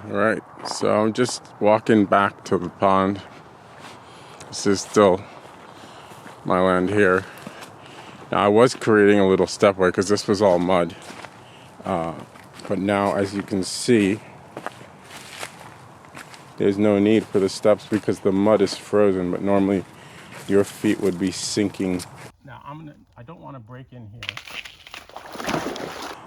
Alright, so I'm just walking back to the pond. This is still my land here. Now, I was creating a little stepway because this was all mud. But now, as you can see, there's no need for the steps because the mud is frozen, but normally your feet would be sinking. Now, I don't want to break in here.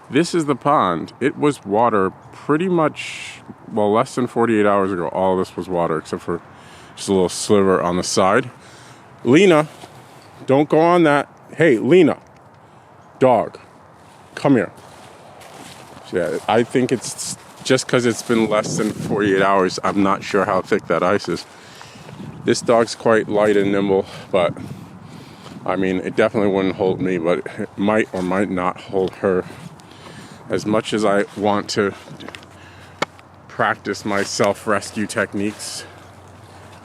This is the pond. It was water pretty much, well, less than 48 hours ago. All of this was water except for just a little sliver on the side. Lena, don't go on that. Hey, Lena, dog, come here. Yeah, I think it's just because it's been less than 48 hours. I'm not sure how thick that ice is. This dog's quite light and nimble, but I mean, it definitely wouldn't hold me, but it might or might not hold her. As much as I want to practice my self-rescue techniques,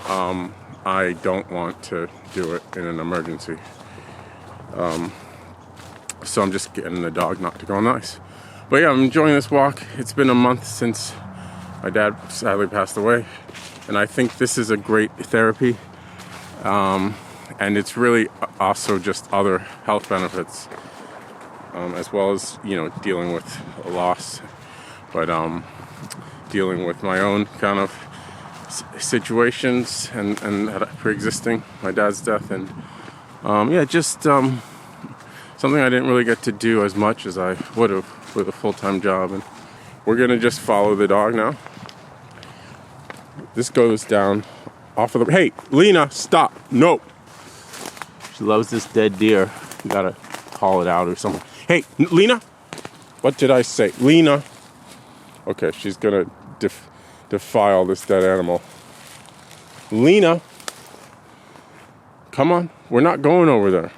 I don't want to do it in an emergency. So I'm just getting the dog not to go on ice. But yeah, I'm enjoying this walk. It's been a month since my dad sadly passed away. And I think this is a great therapy. And it's really also just other health benefits. As well as, dealing with a loss, but dealing with my own kind of situations and pre-existing my dad's death, and just something I didn't really get to do as much as I would have with a full-time job. And we're gonna just follow the dog now. This goes down off of the. Hey, Lena, stop! No. She loves this dead deer. You gotta call it out or something. Hey, Lena! What did I say? Lena! Okay, she's gonna defile this dead animal. Lena! Come on, we're not going over there.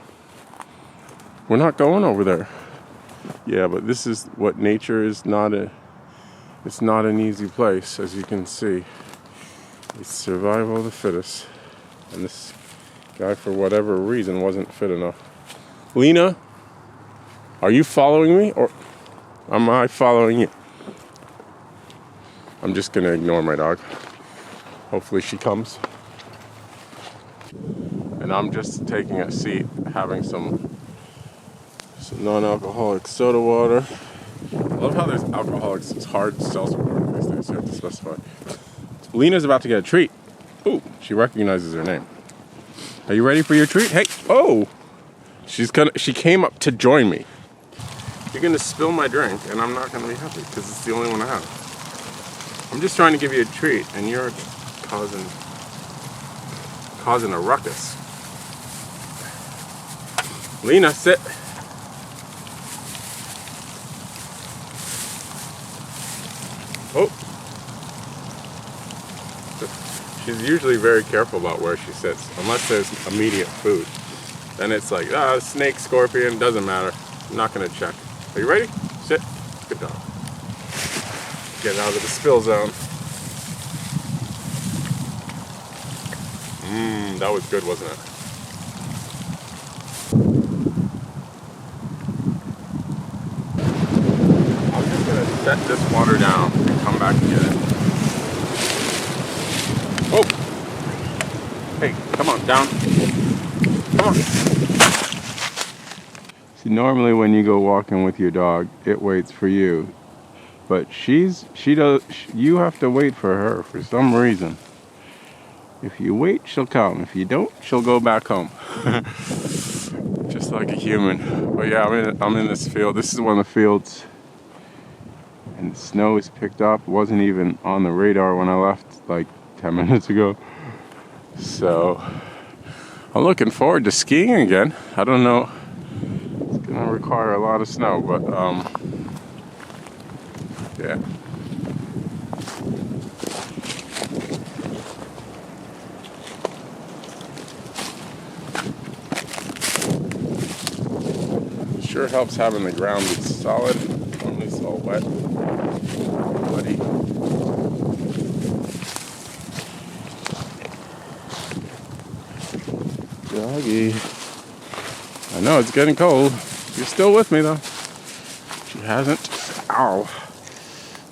We're not going over there. Yeah, but this is what nature is not it's not an easy place, as you can see. It's survival of the fittest. And this guy, for whatever reason, wasn't fit enough. Lena! Are you following me, or am I following you? I'm just gonna ignore my dog. Hopefully she comes. And I'm just taking a seat, having some non-alcoholic soda water. I love how there's alcoholics. It's hard seltzer water these days. You have to specify. Lena's about to get a treat. Ooh, she recognizes her name. Are you ready for your treat? Hey, oh! She came up to join me. You're gonna spill my drink, and I'm not gonna be happy because it's the only one I have. I'm just trying to give you a treat, and you're causing a ruckus. Lena, sit. Oh. She's usually very careful about where she sits, unless there's immediate food. Then it's like, snake, scorpion, doesn't matter. I'm not gonna check. Are you ready? Sit. Good dog. Get out of the spill zone. That was good, wasn't it? I'm just gonna set this water down and come back and get it. Oh! Hey, come on, down. Come on. See, normally when you go walking with your dog, it waits for you. But you have to wait for her for some reason. If you wait, she'll come. If you don't, she'll go back home. Just like a human. But yeah, I'm in this field. This is one of the fields. And the snow is picked up. It wasn't even on the radar when I left like 10 minutes ago. So I'm looking forward to skiing again. I don't know. It's gonna require a lot of snow, but yeah. It sure helps having the ground be solid. Normally it's all wet, muddy. Doggy. I know it's getting cold. You're still with me though. She hasn't. Ow.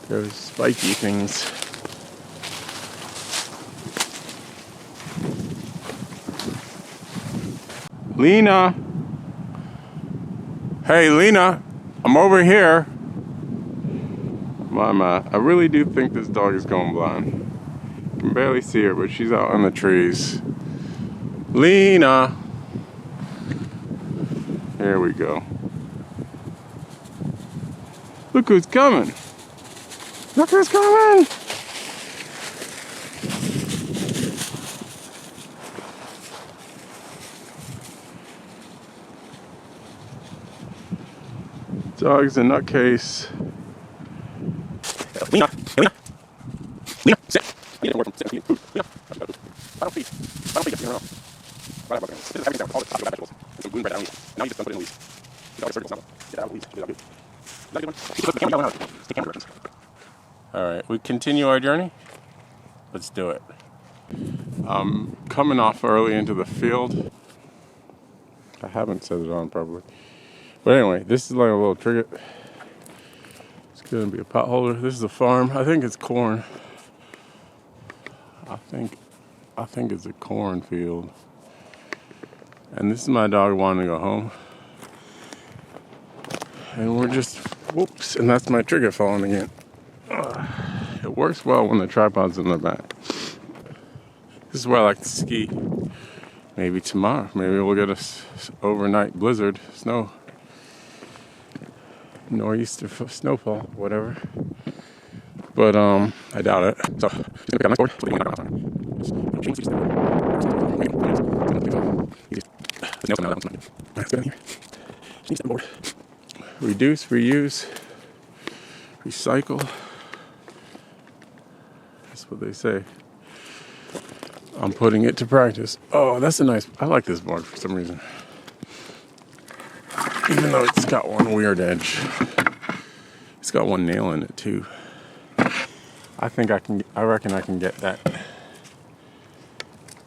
Those spiky things. Lena. Hey, Lena. I'm over here. Mama, I really do think this dog is going blind. I can barely see her, but she's out in the trees. Lena. Here we go. Look who's coming. Look who's coming. Dog's a nutcase. Lena, Lena, Lena, sit. Lena, work from sit. Lena, I don't feed. I don't feed. You're around. Right about there. This is everything down. All the vegetables. And some gluten bread. I don't eat. Now you just put it in the leaves. The dog is surgical. Get out of the leaves. Get out of the leaves. Is that a good one? Keep the camera going out. Take camera directions. All right, we continue our journey. Let's do it. I'm coming off early into the field. I haven't set it on properly. But anyway, this is like a little trigger. It's gonna be a pot holder. This is a farm. I think it's corn. I think it's a cornfield. And this is my dog wanting to go home. And we're just, whoops, and that's my trigger falling again. It works well when the tripod's in the back. This is where I like to ski. Maybe tomorrow. Maybe we'll get a overnight blizzard, snow. Nor'easter snowfall, whatever. But I doubt it. So she's gonna pick up my board. Reduce, reuse, recycle. That's what they say. I'm putting it to practice. Oh, that's a nice. I like this board for some reason. Even though it's got one weird edge. It's got one nail in it too. I reckon I can get that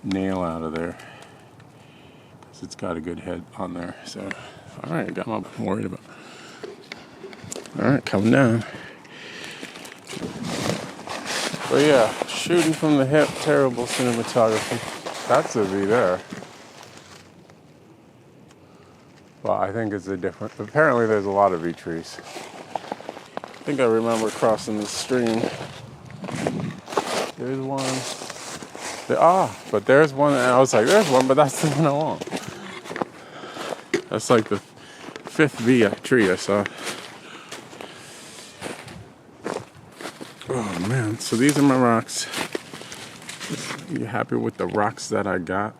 nail out of there. Because it's got a good head on there. So, alright, I got my worried about. Alright, coming down. But yeah, shooting from the hip, terrible cinematography. That's a V there. Well, I think it's a different. Apparently, there's a lot of V trees. I think I remember crossing the stream. There's one. But there's one, and I was like, there's one, but that's the one I want. That's like the 5th V tree I saw. Oh man, so these are my rocks. You happy with the rocks that I got?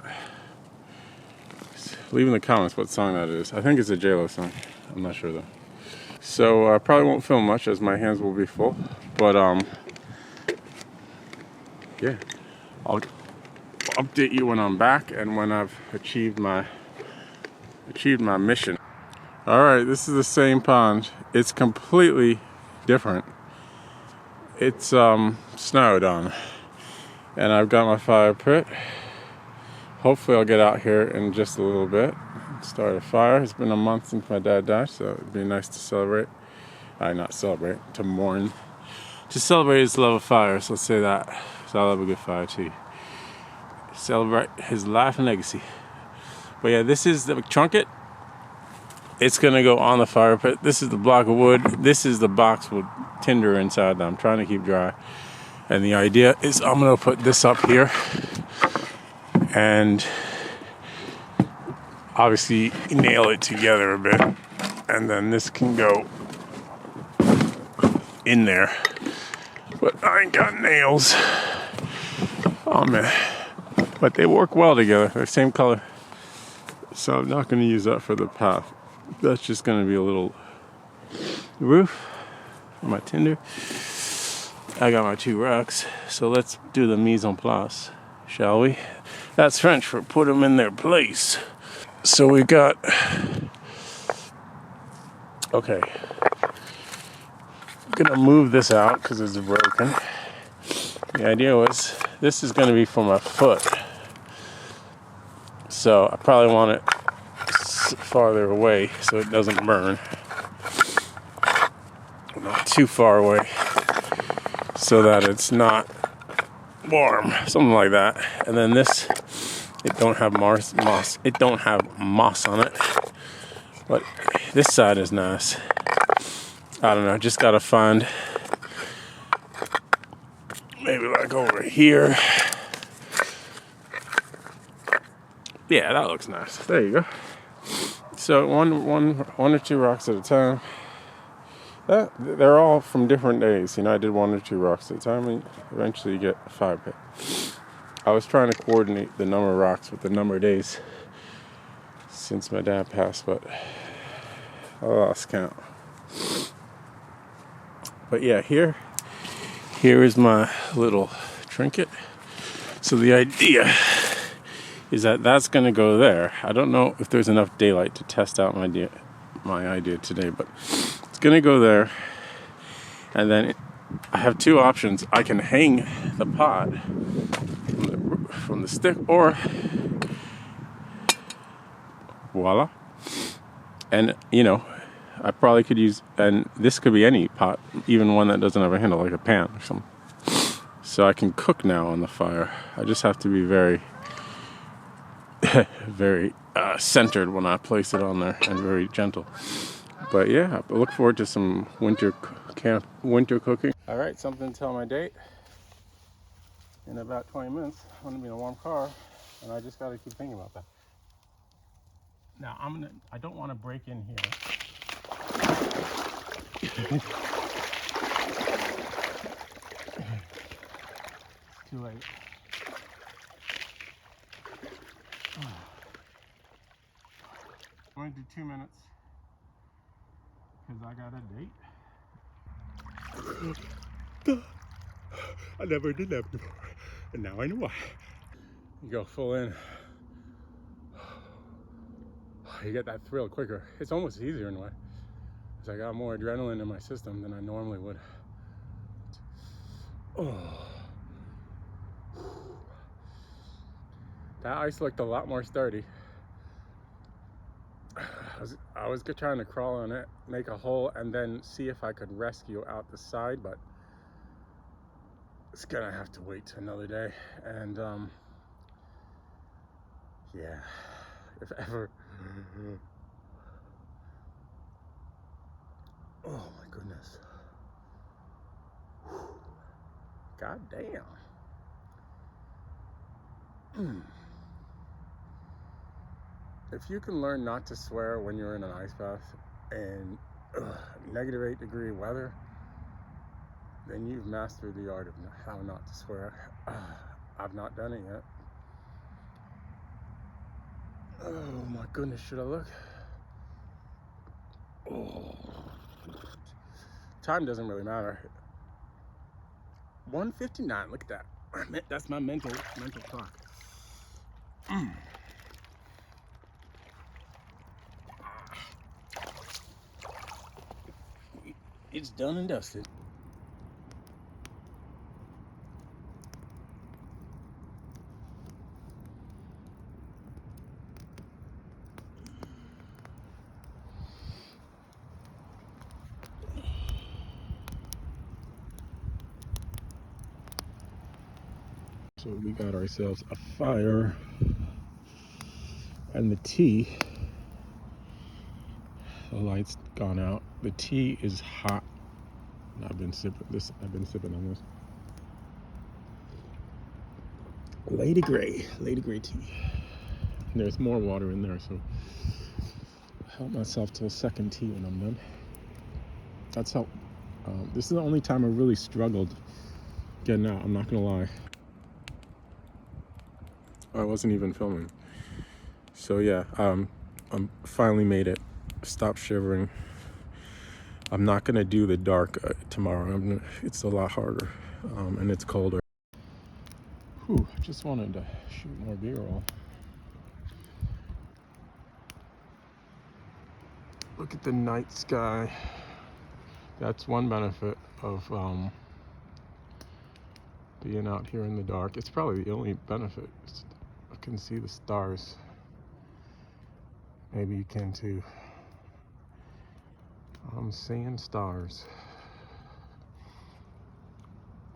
Leave in the comments what song that is. I think it's a J-Lo song. I'm not sure though. So I probably won't film much as my hands will be full. But yeah, I'll update you when I'm back and when I've achieved my mission. All right, this is the same pond. It's completely different. It's snowed on, and I've got my fire pit. Hopefully I'll get out here in just a little bit, start a fire. It's been a month since my dad died, so it'd be nice to celebrate. Not celebrate, to mourn. To celebrate his love of fire, so let's say that. So I love a good fire too. Celebrate his life and legacy. But yeah, this is the trunket. It's gonna go on the fire pit. This is the block of wood. This is the box with tinder inside that I'm trying to keep dry. And the idea is I'm gonna put this up here and obviously nail it together a bit. And then this can go in there. But I ain't got nails. Oh man. But they work well together. They're the same color. So I'm not gonna use that for the path. That's just gonna be a little roof for my tinder. I got my 2 rocks, so let's do the mise en place, shall we? That's French for put them in their place. So we got, okay. I'm gonna move this out because it's broken. The idea was this is gonna be for my foot. So I probably want it farther away so it doesn't burn. Not too far away so that it's not warm, something like that. And then this It don't have moss. It don't have moss on it. But this side is nice. I don't know. Just gotta find maybe like over here. Yeah, that looks nice. There you go. So one or two rocks at a time. They're all from different days. You know, I did 1 or 2 rocks at a time, and eventually you get a 5 hit. I was trying to coordinate the number of rocks with the number of days since my dad passed, but I lost count. But yeah, here is my little trinket. So the idea is that that's going to go there. I don't know if there's enough daylight to test out my idea today, but it's going to go there. And then I have 2 options. I can hang the pot from the stick, or voila. And you know, I probably could use, and this could be any pot, even one that doesn't have a handle, like a pan or something. So I can cook now on the fire. I just have to be very very centered when I place it on there, and very gentle. But yeah, I look forward to some winter cooking. All right, something to tell my date. In about 20 minutes, I'm gonna be in a warm car, and I just gotta keep thinking about that. Now I don't want to break in here. It's too late. I'm gonna do 2 minutes because I got a date. I never did that before, and now I know why. You go full in, you get that thrill quicker. It's almost easier in a way, because I got more adrenaline in my system than I normally would. Oh. That ice looked a lot more sturdy. I was trying to crawl on it, make a hole, and then see if I could rescue out the side, but it's gonna have to wait till another day. And yeah, if ever. Oh my goodness. God damn. If you can learn not to swear when you're in an ice bath and -8 degree weather, then you've mastered the art of how not to swear. I've not done it yet. Oh my goodness, should I look? Oh. Time doesn't really matter. 1:59, look at that. That's my mental clock. It's done and dusted. So we got ourselves a fire, and the tea, the light's gone out. The tea is hot. I've been sipping on this. Lady Grey tea. And there's more water in there, so I'll help myself to a second tea when I'm done. That's how. This is the only time I really struggled getting out. I'm not gonna lie. I wasn't even filming. So yeah, I finally made it. Stop shivering. I'm not gonna do the dark tomorrow. It's a lot harder, and it's colder. Whew, I just wanted to shoot more B-roll. Look at the night sky. That's one benefit of being out here in the dark. It's probably the only benefit. I can see the stars. Maybe you can too. I'm seeing stars.